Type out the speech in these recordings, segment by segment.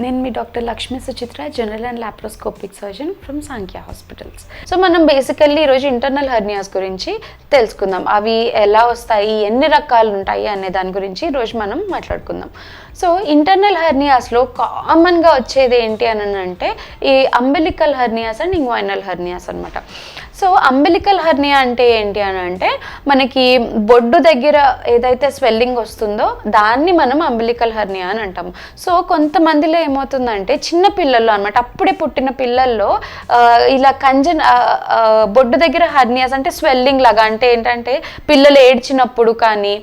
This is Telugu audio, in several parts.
నేను మీ doctor Lakshmi Suchitra, general and laparoscopic surgeon from Sankhya hospitals. So మనం బేసికల్లీ ఈరోజు ఇంటర్నల్ హెర్నియాస్ గురించి తెలుసుకుందాం. అవి ఎలా వస్తాయి, ఎన్ని రకాలు ఉంటాయి అనే దాని గురించి ఈరోజు మనం మాట్లాడుకుందాం. సో ఇంటర్నల్ హెర్నియాస్లో కామన్గా వచ్చేది ఏంటి అని అంటే ఈ umbilical hernias and inguinal hernias అనమాట. సో అంబిలికల్ హెర్నియా అంటే ఏంటి అని అంటే మనకి బొడ్డు దగ్గర ఏదైతే స్వెల్లింగ్ వస్తుందో దాన్ని మనం అంబిలికల్ హెర్నియా అని అంటాము. సో కొంతమందిలో ఏమవుతుందంటే చిన్న పిల్లల్లో అనమాట, అప్పుడే పుట్టిన పిల్లల్లో ఇలా బొడ్డు దగ్గర హెర్నియాస్ అంటే స్వెల్లింగ్ లాగా, అంటే ఏంటంటే పిల్లలు ఏడ్చినప్పుడు కానీ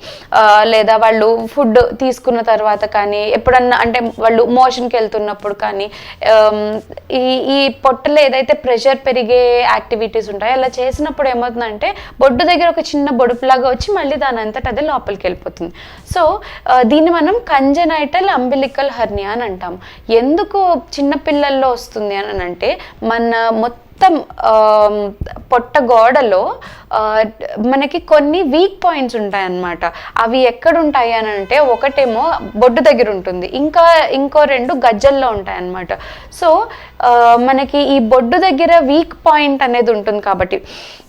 లేదా వాళ్ళు ఫుడ్ తీసుకున్న తర్వాత కానీ ఎప్పుడన్నా అంటే వాళ్ళు మోషన్కి వెళ్తున్నప్పుడు కానీ ఈ పొట్టలో ఏదైతే ప్రెషర్ పెరిగే యాక్టివిటీస్ ఉంటాయో అలా చేసినప్పుడు ఏమవుతుందంటే బొడ్డు దగ్గర ఒక చిన్న బొడుపులాగా వచ్చి మళ్ళీ దాని అంతటా అదే లోపలికి వెళ్ళిపోతుంది. సో దీన్ని మనం కంజనైటల్ అంబిలికల్ హెర్నియా అని అంటాం. ఎందుకు చిన్నపిల్లల్లో వస్తుంది అని అంటే మన మొత్తం పొట్ట గోడలో మనకి కొన్ని వీక్ పాయింట్స్ ఉంటాయన్నమాట. అవి ఎక్కడ ఉంటాయి అని అంటే ఒకటేమో బొడ్డు దగ్గర ఉంటుంది, ఇంకో రెండు గజ్జల్లో ఉంటాయన్నమాట. సో మనకి ఈ బొడ్డు దగ్గర వీక్ పాయింట్ అనేది ఉంటుంది కాబట్టి,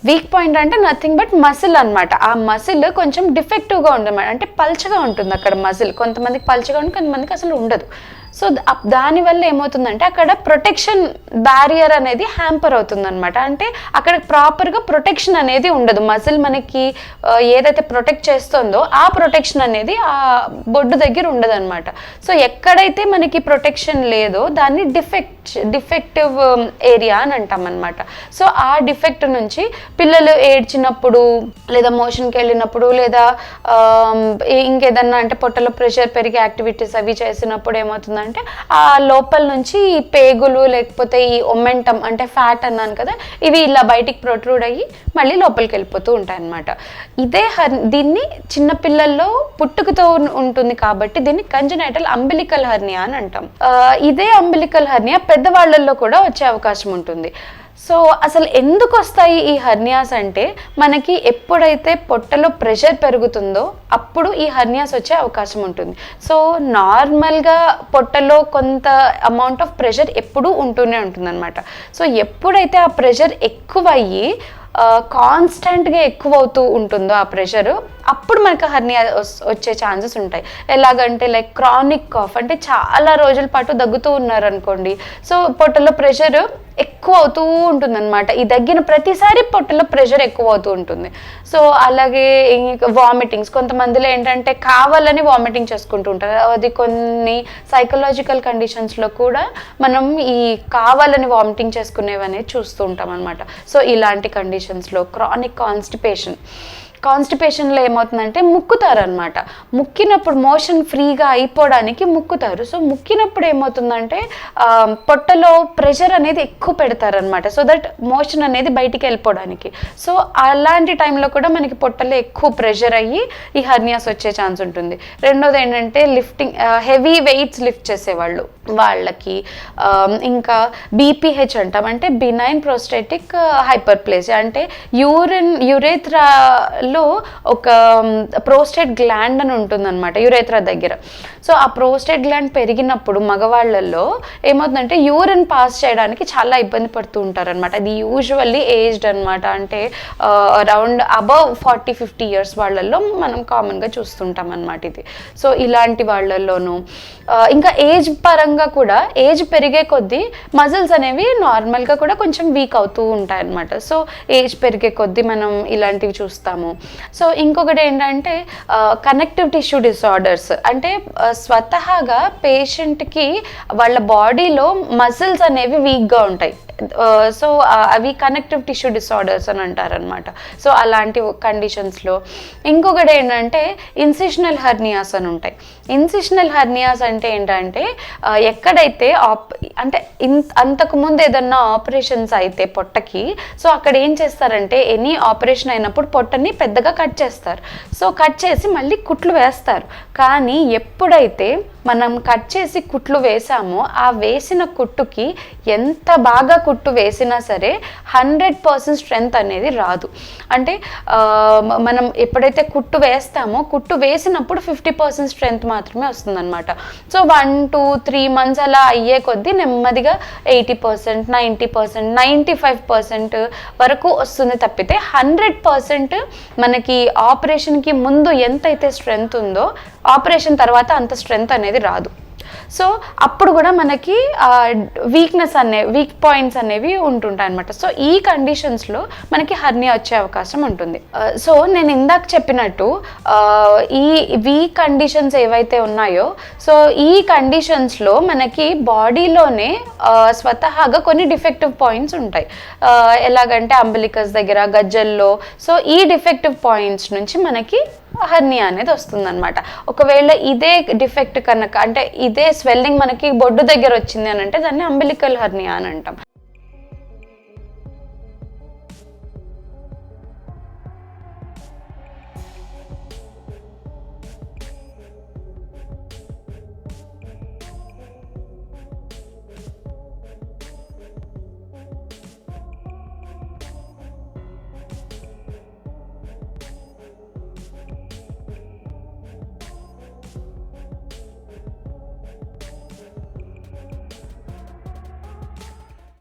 వీక్ పాయింట్ అంటే నథింగ్ బట్ మసిల్ అనమాట. ఆ మసిల్ కొంచెం డిఫెక్టివ్గా ఉంటుంది, అంటే పల్చగా ఉంటుంది అక్కడ మసిల్. కొంతమందికి పల్చగా ఉంటుంది, కొంతమందికి అసలు ఉండదు. సో దానివల్ల ఏమవుతుందంటే అక్కడ ప్రొటెక్షన్ బ్యారియర్ అనేది హ్యాంపర్ అవుతుంది అనమాట. అంటే అక్కడ ప్రాపర్గా ప్రొటెక్షన్ అనేది ఉండదు. మసిల్ మనకి ఏదైతే ప్రొటెక్ట్ చేస్తుందో ఆ ప్రొటెక్షన్ అనేది ఆ బొడ్డు దగ్గర ఉండదు అనమాట. సో ఎక్కడైతే మనకి ప్రొటెక్షన్ లేదో దాన్ని డిఫెక్టివ్ ఏరియా అని అంటాం అనమాట. సో ఆ డిఫెక్ట్ నుంచి పిల్లలు ఏడ్చినప్పుడు లేదా మోషన్కి వెళ్ళినప్పుడు లేదా ఇంకేదన్నా అంటే పొట్టలో ప్రెషర్ పెరిగే యాక్టివిటీస్ అవి చేసినప్పుడు ఏమవుతుందంటే ఆ లోపల నుంచి ఈ పేగులు లేకపోతే ఈ ఒమెంటం అంటే ఫ్యాట్ అన్నాను కదా, ఇవి ఇలా బయటికి ప్రొట్రూడ్ అయ్యి మళ్ళీ లోపలికి వెళ్ళిపోతూ ఉంటాయి అన్నమాట. దీన్ని చిన్నపిల్లల్లో పుట్టుకతో ఉంటుంది కాబట్టి దీన్ని కంజనైటల్ అంబిలికల్ హెర్నియా అని అంటాం. ఇదే అంబిలికల్ హెర్నియా పెద్దవాళ్ళల్లో కూడా వచ్చే అవకాశం ఉంటుంది. సో అసలు ఎందుకు వస్తాయి ఈ హెర్నియాస్ అంటే మనకి ఎప్పుడైతే పొట్టలో ప్రెషర్ పెరుగుతుందో అప్పుడు ఈ హెర్నియాస్ వచ్చే అవకాశం ఉంటుంది. సో నార్మల్గా పొట్టలో కొంత అమౌంట్ ఆఫ్ ప్రెషర్ ఎప్పుడూ ఉంటూనే ఉంటుంది అనమాట. సో ఎప్పుడైతే ఆ ప్రెషర్ ఎక్కువయ్యి కాన్స్టెంట్గా ఎక్కువ అవుతూ ఉంటుందో ఆ ప్రెషరు, అప్పుడు మనకు హెర్నియా వచ్చే ఛాన్సెస్ ఉంటాయి. ఎలాగంటే లైక్ క్రానిక్ కాఫ్, అంటే చాలా రోజుల పాటు దగ్గుతూ ఉన్నారనుకోండి, సో పొట్టలో ప్రెషర్ ఎక్కువ అవుతూ ఉంటుంది అనమాట. ఈ దగ్గిన ప్రతిసారి పొట్టలో ప్రెషర్ ఎక్కువ అవుతూ ఉంటుంది. సో అలాగే వామిటింగ్స్, కొంతమందిలో ఏంటంటే కావాలని వామిటింగ్ చేసుకుంటూ ఉంటారు. అది కొన్ని సైకలాజికల్ కండిషన్స్లో కూడా మనం ఈ కావాలని వామిటింగ్ చేసుకునేవి అనేది చూస్తూ ఉంటాం అనమాట. సో ఇలాంటి కండిషన్స్లో క్రానిక్ కాన్స్టిపేషన్లో ఏమవుతుందంటే ముక్కుతారు అనమాట. ముక్కినప్పుడు మోషన్ ఫ్రీగా అయిపోవడానికి ముక్కుతారు. సో ముక్కినప్పుడు ఏమవుతుందంటే పొట్టలో ప్రెషర్ అనేది ఎక్కువ పెడతారనమాట, సో దట్ మోషన్ అనేది బయటికి వెళ్ళిపోవడానికి. సో అలాంటి టైంలో కూడా మనకి పొట్టలో ఎక్కువ ప్రెషర్ అయ్యి ఈ హెర్నియాస్ వచ్చే ఛాన్స్ ఉంటుంది. రెండోది ఏంటంటే హెవీ వెయిట్స్ లిఫ్ట్ చేసేవాళ్ళు వాళ్ళకి, ఇంకా బీపీహెచ్ అంటాం, అంటే బినైన్ ప్రోస్టేటిక్ హైపర్ప్లేసియా, అంటే యురేత్రాలో ఒక ప్రోస్టేట్ గ్లాండ్ అని ఉంటుందన్నమాట యురేత్రా దగ్గర. సో ఆ ప్రోస్టేట్ గ్లాండ్ పెరిగినప్పుడు మగవాళ్ళల్లో ఏమవుతుందంటే యూరిన్ పాస్ చేయడానికి చాలా ఇబ్బంది పడుతూ ఉంటారు అనమాట. అది యూజువల్లీ ఏజ్డ్ అనమాట, అంటే అరౌండ్ అబవ్ 40-50 ఇయర్స్ వాళ్ళల్లో మనం కామన్గా చూస్తుంటాం అనమాట ఇది. సో ఇలాంటి వాళ్ళల్లోనూ ఇంకా ఏజ్ పరంగా కూడా ఏజ్ పెరిగే కొద్దీ మజిల్స్ అనేవి నార్మల్గా కూడా కొంచెం వీక్ అవుతూ ఉంటాయి అన్నమాట. సో ఏజ్ పెరిగే కొద్దీ మనం ఇలాంటివి చూస్తాము. సో ఇంకొకటి ఏంటంటే కనెక్టివ్ టిష్యూ డిసార్డర్స్, అంటే స్వతహాగా పేషెంట్కి వాళ్ళ బాడీలో మజిల్స్ అనేవి వీక్గా ఉంటాయి. సో అవి కనెక్టివ్ టిష్యూ డిసార్డర్స్ అని అంటారనమాట. సో అలాంటి కండిషన్స్లో ఇంకొకటి ఏంటంటే ఇన్సిషనల్ హెర్నియాస్ అని ఉంటాయి. ఇన్సిషనల్ హెర్నియాస్ అంటే ఏంటంటే ఎక్కడైతే అంటే అంతకుముందు ఏదన్నా ఆపరేషన్స్ అయితే పొట్టకి, సో అక్కడ ఏం చేస్తారంటే ఎనీ ఆపరేషన్ అయినప్పుడు పొట్టని పెద్దగా కట్ చేస్తారు. సో కట్ చేసి మళ్ళీ కుట్లు వేస్తారు. కానీ ఎప్పుడైతే మనం కట్ చేసి కుట్లు వేసామో ఆ వేసిన కుట్టుకి ఎంత బాగా కుట్టు వేసినా సరే 100% స్ట్రెంగ్త్ అనేది రాదు. అంటే మనం ఎప్పుడైతే కుట్టు వేస్తామో కుట్టు వేసినప్పుడు 50% స్ట్రెంగ్త్ మాత్రమే వస్తుందన్నమాట. సో 1, 2, 3 months అలా అయ్యే కొద్దీ నెమ్మదిగా 80%, 90%, 95% వరకు వస్తుంది తప్పితే 100% మనకి ఆపరేషన్కి ముందు ఎంతైతే స్ట్రెంగ్త్ ఉందో ఆపరేషన్ తర్వాత అంత స్ట్రెంగ్త్ అనేది రాదు. సో అప్పుడు కూడా మనకి వీక్ పాయింట్స్ అనేవి ఉంటుంటాయి అనమాట. సో ఈ కండిషన్స్లో మనకి హర్నియా వచ్చే అవకాశం ఉంటుంది. సో నేను ఇందాక చెప్పినట్టు ఈ వీక్ కండిషన్స్ ఏవైతే ఉన్నాయో సో ఈ కండిషన్స్లో మనకి బాడీలోనే స్వతహాగా కొన్ని డిఫెక్టివ్ పాయింట్స్ ఉంటాయి. ఎలాగంటే అంబలికస్ దగ్గర, గజ్జల్లో. సో ఈ డిఫెక్టివ్ పాయింట్స్ నుంచి మనకి హర్నియా అనేది వస్తుందన్నమాట. ఒకవేళ ఇదే డిఫెక్ట్ కనుక అంటే ఇదే స్వెల్లింగ్ మనకి బొడ్డు దగ్గర వచ్చింది అని అంటే దాన్ని అంబిలికల్ హర్నియా అని అంటాం.